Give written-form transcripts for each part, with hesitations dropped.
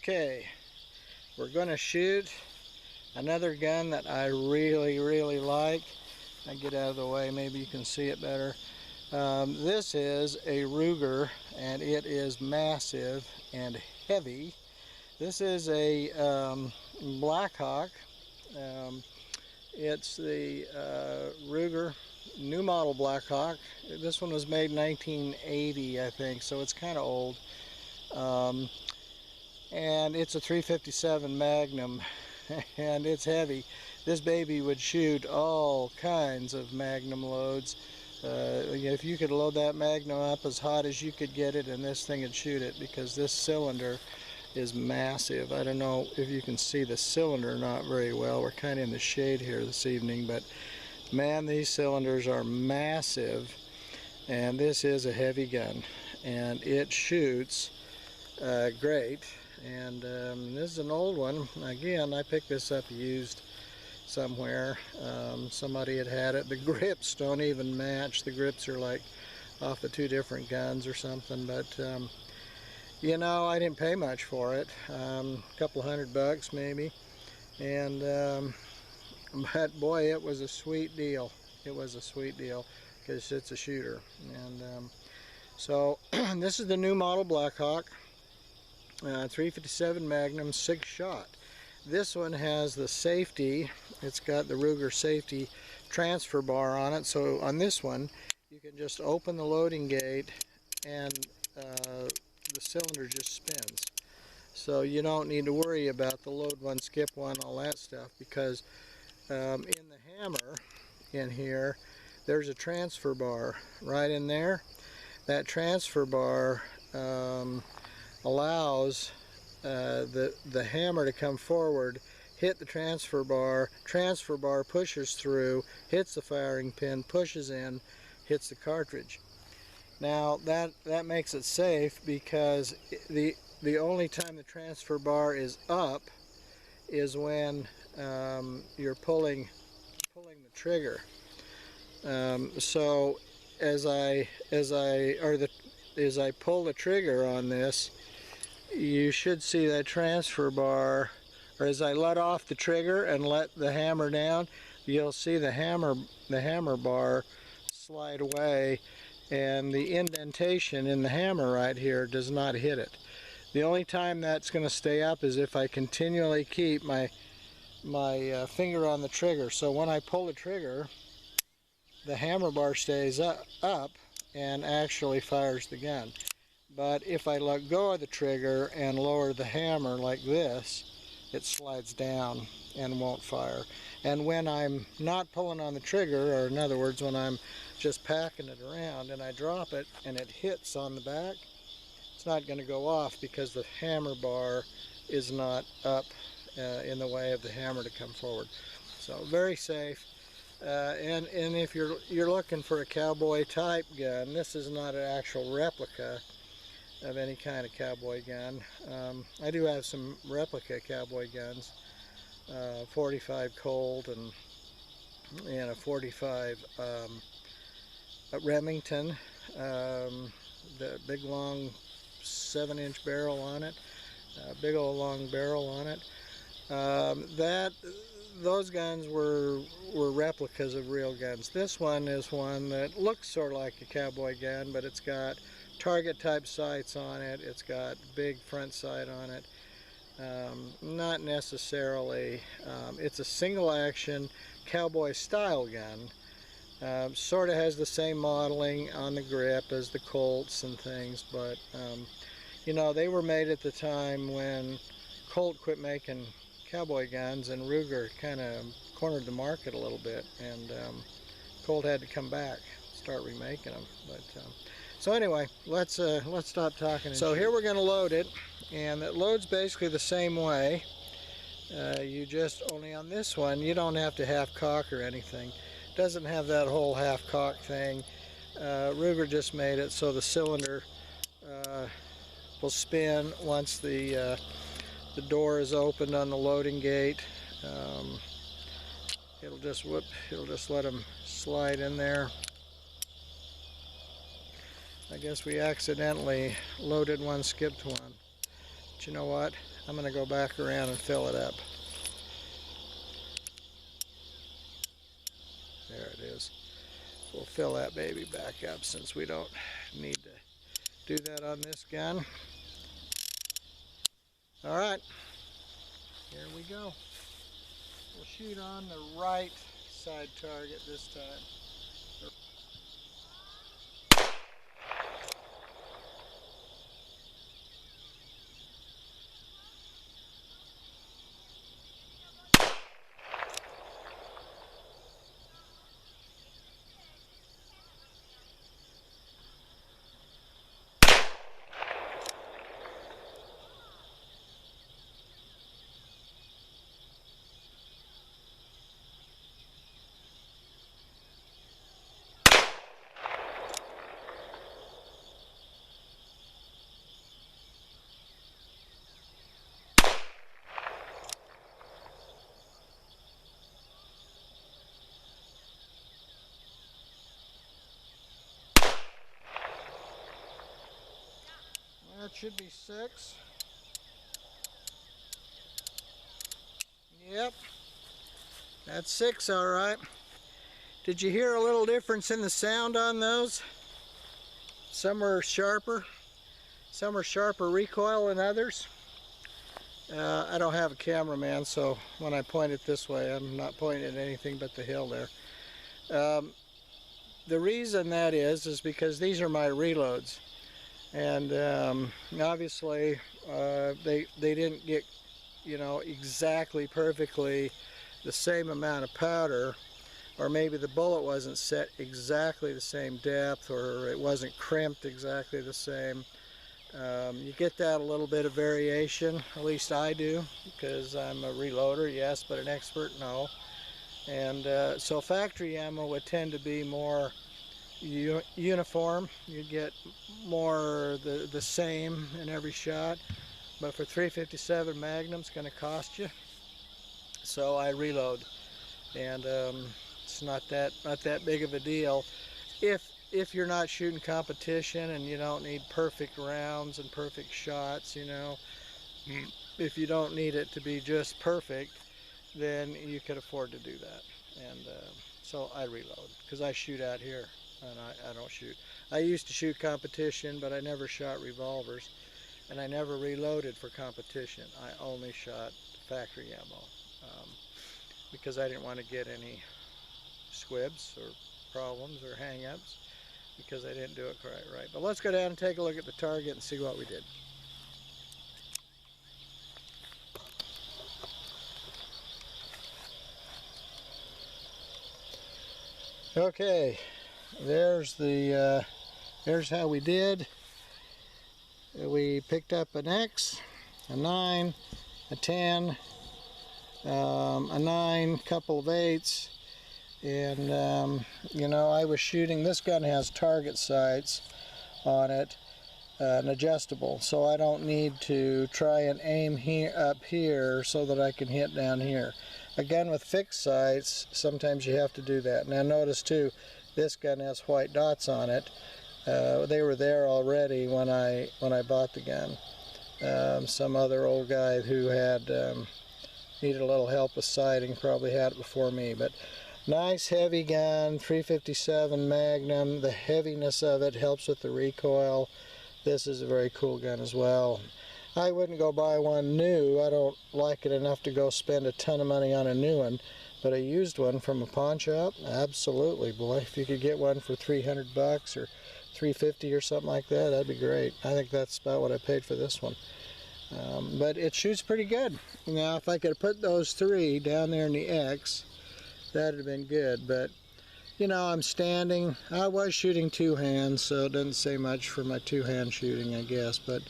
Okay, we're going to shoot another gun that I really like. I get out of the way, maybe you can see it better. This is a Ruger, and it is massive and heavy. This is a Blackhawk. It's the Ruger new model Blackhawk. This one was made in 1980, I think, so it's kind of old. And it's a 357 Magnum, and it's heavy. This baby would shoot all kinds of Magnum loads. If you could load that Magnum up as hot as you could get it, and this thing would shoot it, because this cylinder is massive. I don't know if you can see the cylinder not very well. We're kind of in the shade here this evening, but man, these cylinders are massive, and this is a heavy gun, and it shoots great. And this is an old one. Again, I picked this up used somewhere. Somebody had it. The grips don't even match. The grips are like off the two different guns or something, but you know, I didn't pay much for it. A couple $100 maybe, and but boy, it was a sweet deal. It was a sweet deal because it's a shooter. And so this is the new model Blackhawk. 357 Magnum, 6-shot. This one has the safety. It's got the Ruger safety transfer bar on it. So on this one, you can just open the loading gate, and the cylinder just spins. So you don't need to worry about the load one, skip one, all that stuff, because in the hammer in here, there's a transfer bar right in there. That transfer bar allows the hammer to come forward, hit the transfer bar pushes through, hits the firing pin, pushes in, hits the cartridge. Now that makes it safe, because the only time the transfer bar is up is when you're pulling the trigger. So as I pull the trigger on this, you should see that transfer bar, or as I let off the trigger and let the hammer down, you'll see the hammer bar slide away, and the indentation in the hammer right here does not hit it. The only time that's going to stay up is if I continually keep my finger on the trigger. So when I pull the trigger, the hammer bar stays up and actually fires the gun. But if I let go of the trigger and lower the hammer like this, it slides down and won't fire. And when I'm not pulling on the trigger, or in other words, when I'm just packing it around and I drop it and it hits on the back, it's not going to go off, because the hammer bar is not up in the way of the hammer to come forward. So very safe. And if you're looking for a cowboy type gun, this is not an actual replica of any kind of cowboy gun. I do have some replica cowboy guns, 45 Colt and a 45 Remington, the big long 7-inch barrel on it, big old long barrel on it. Those guns were replicas of real guns. This one is one that looks sort of like a cowboy gun, but it's got target type sights on it. It's got big front sight on it. Not necessarily. It's a single action cowboy style gun. Sort of has the same modeling on the grip as the Colts and things, but you know, they were made at the time when Colt quit making cowboy guns, and Ruger kind of cornered the market a little bit, and Colt had to come back, start remaking them. But so anyway, let's stop talking. So here we're going to load it, and it loads basically the same way. You just, only on this one, you don't have to half cock or anything. It doesn't have that whole half cock thing. Ruger just made it so the cylinder will spin once the door is opened on the loading gate. It'll just let them slide in there. I guess we accidentally loaded one, skipped one. But you know what? I'm going to go back around and fill it up. There it is. We'll fill that baby back up since we don't need to do that on this gun. All right, here we go. We'll shoot on the right side target this time. That should be 6. Yep, that's 6, all right. Did you hear a little difference in the sound on those? Some were sharper recoil than others. I don't have a cameraman, so when I point it this way, I'm not pointing at anything but the hill there. The reason that is because these are my reloads. And obviously they didn't get, you know, exactly perfectly the same amount of powder, or maybe the bullet wasn't set exactly the same depth, or it wasn't crimped exactly the same. You get that a little bit of variation, at least I do, because I'm a reloader, yes, but an expert, no. And so factory ammo would tend to be more uniform. You get more the same in every shot, but for 357 Magnum it's going to cost you, so I reload. And it's not that big of a deal if you're not shooting competition and you don't need perfect rounds and perfect shots. You know, if you don't need it to be just perfect, then you could afford to do that. And so I reload because I shoot out here. And I don't shoot. I used to shoot competition, but I never shot revolvers, and I never reloaded for competition. I only shot factory ammo because I didn't want to get any squibs or problems or hang-ups because I didn't do it quite right. But let's go down and take a look at the target and see what we did. Okay. There's how we did. We picked up an X, a 9, a 10, a 9, couple of 8s, and you know, I was shooting. This gun has target sights on it, an adjustable, so I don't need to try and aim up here so that I can hit down here. A gun with fixed sights, sometimes you have to do that. Now notice too, this gun has white dots on it. They were there already when I bought the gun. Some other old guy who had needed a little help with sighting probably had it before me. But nice heavy gun, 357 Magnum. The heaviness of it helps with the recoil. This is a very cool gun as well. I wouldn't go buy one new. I don't like it enough to go spend a ton of money on a new one. But a used one from a pawn shop, absolutely, boy. If you could get one for 300 bucks or 350 or something like that, that'd be great. I think that's about what I paid for this one. But it shoots pretty good. Now, if I could have put those 3 down there in the X, that'd have been good. But, you know, I'm standing. I was shooting 2 hands, so it doesn't say much for my 2-hand shooting, I guess. But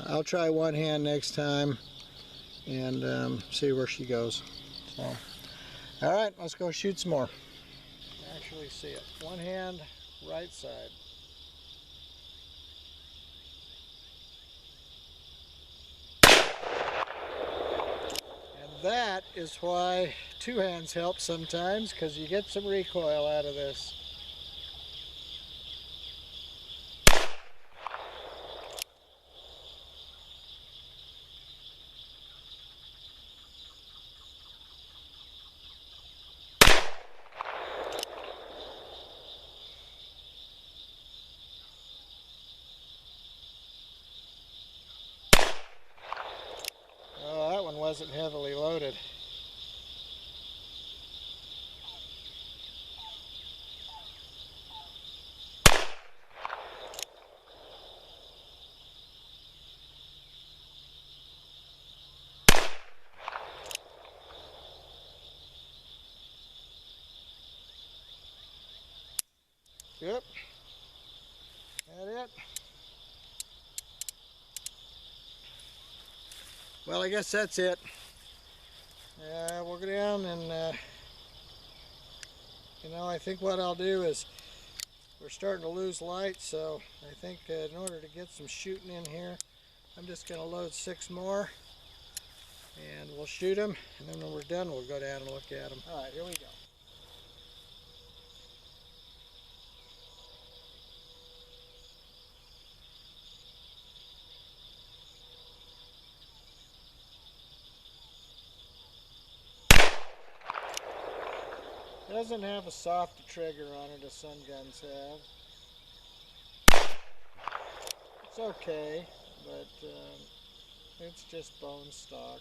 I'll try 1 hand next time and see where she goes. So. All right, let's go shoot some more. Actually see it. 1 hand, right side. And that is why 2 hands help sometimes, because you get some recoil out of this. wasn't heavily loaded. Yep. That it? Well, I guess that's it. We'll go down and, you know, I think what I'll do is, we're starting to lose light, so I think in order to get some shooting in here, I'm just going to load 6 more, and we'll shoot them, and then when we're done, we'll go down and look at them. All right, here we go. It doesn't have a softer trigger on it as some guns have. It's okay, but it's just bone stock.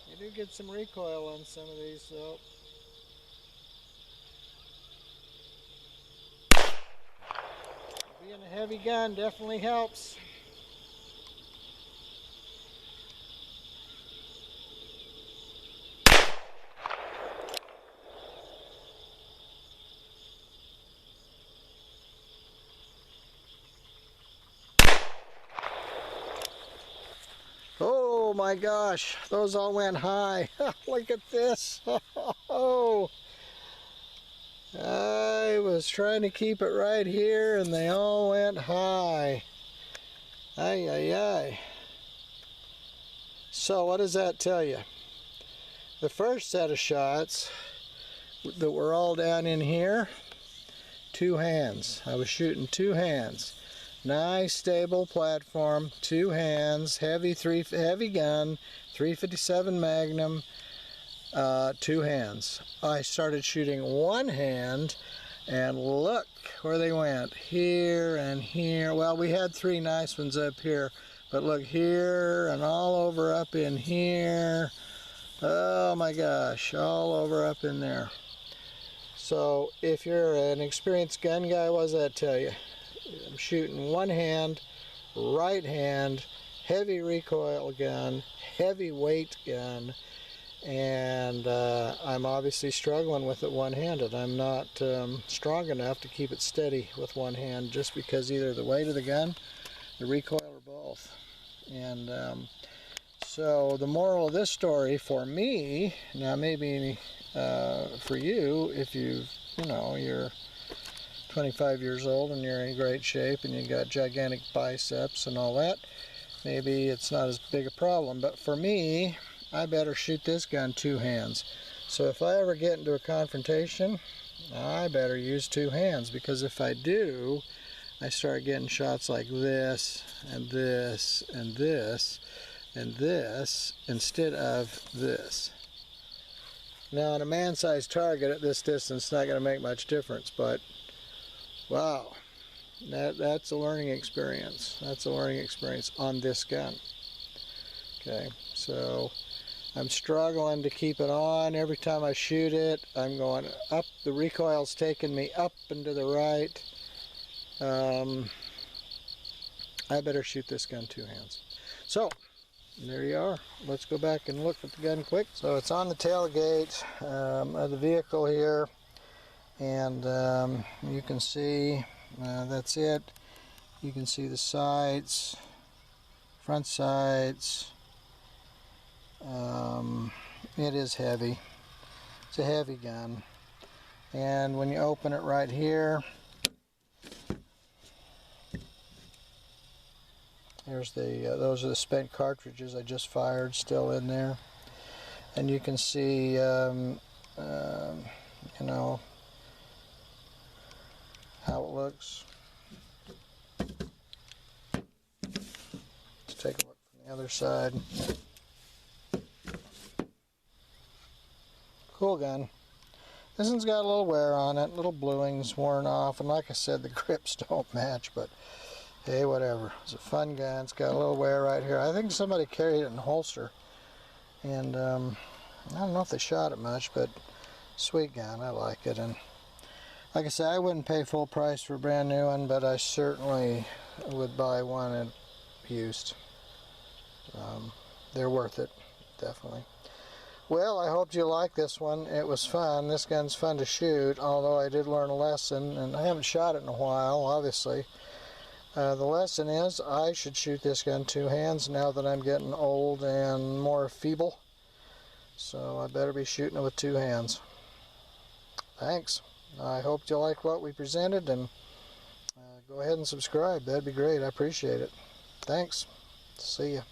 You do get some recoil on some of these though. Being a heavy gun definitely helps. Oh my gosh, those all went high. Look at this. Oh, I was trying to keep it right here and they all went high. Ay, ay, ay. So what does that tell you? The first set of shots that were all down in here, 2 hands. I was shooting 2 hands. Nice stable platform, 2 hands, heavy gun, 357 Magnum, 2 hands. I started shooting 1 hand, and look where they went, here and here. Well, we had 3 nice ones up here, but look here and all over up in here. Oh my gosh, all over up in there. So if you're an experienced gun guy, what does that tell you? I'm shooting 1 hand, right hand, heavy recoil gun, heavy weight gun, and I'm obviously struggling with it one-handed. I'm not strong enough to keep it steady with 1 hand just because either the weight of the gun, the recoil, or both. And so the moral of this story for me, now maybe for you, if you're 25 years old and you're in great shape and you got gigantic biceps and all that, maybe it's not as big a problem. But for me, I better shoot this gun 2 hands. So if I ever get into a confrontation, I better use 2 hands, because if I do, I start getting shots like this and this and this and this instead of this. Now on a man-sized target at this distance, it's not going to make much difference, but wow, that's a learning experience. That's a learning experience on this gun. Okay, so I'm struggling to keep it on. Every time I shoot it, I'm going up. The recoil's taking me up and to the right. I better shoot this gun 2 hands. So, there you are. Let's go back and look at the gun quick. So it's on the tailgate of the vehicle here. And you can see, that's it. You can see the sights, front sights. It is heavy. It's a heavy gun. And when you open it right here, there's those are the spent cartridges I just fired, still in there. And you can see, you know, how it looks. Let's take a look from the other side. Cool gun. This one's got a little wear on it, little bluings worn off, and like I said, the grips don't match, but Hey, whatever. It's a fun gun. It's got a little wear right here. I think somebody carried it in a holster. And I don't know if they shot it much, but sweet gun. I like it. And like I said, I wouldn't pay full price for a brand new one, but I certainly would buy one used. They're worth it, definitely. Well, I hope you like this one. It was fun. This gun's fun to shoot, although I did learn a lesson, and I haven't shot it in a while, obviously. The lesson is I should shoot this gun two hands now that I'm getting old and more feeble. So I better be shooting it with two hands. Thanks. I hope you like what we presented, and go ahead and subscribe. That'd be great. I appreciate it. Thanks. See ya.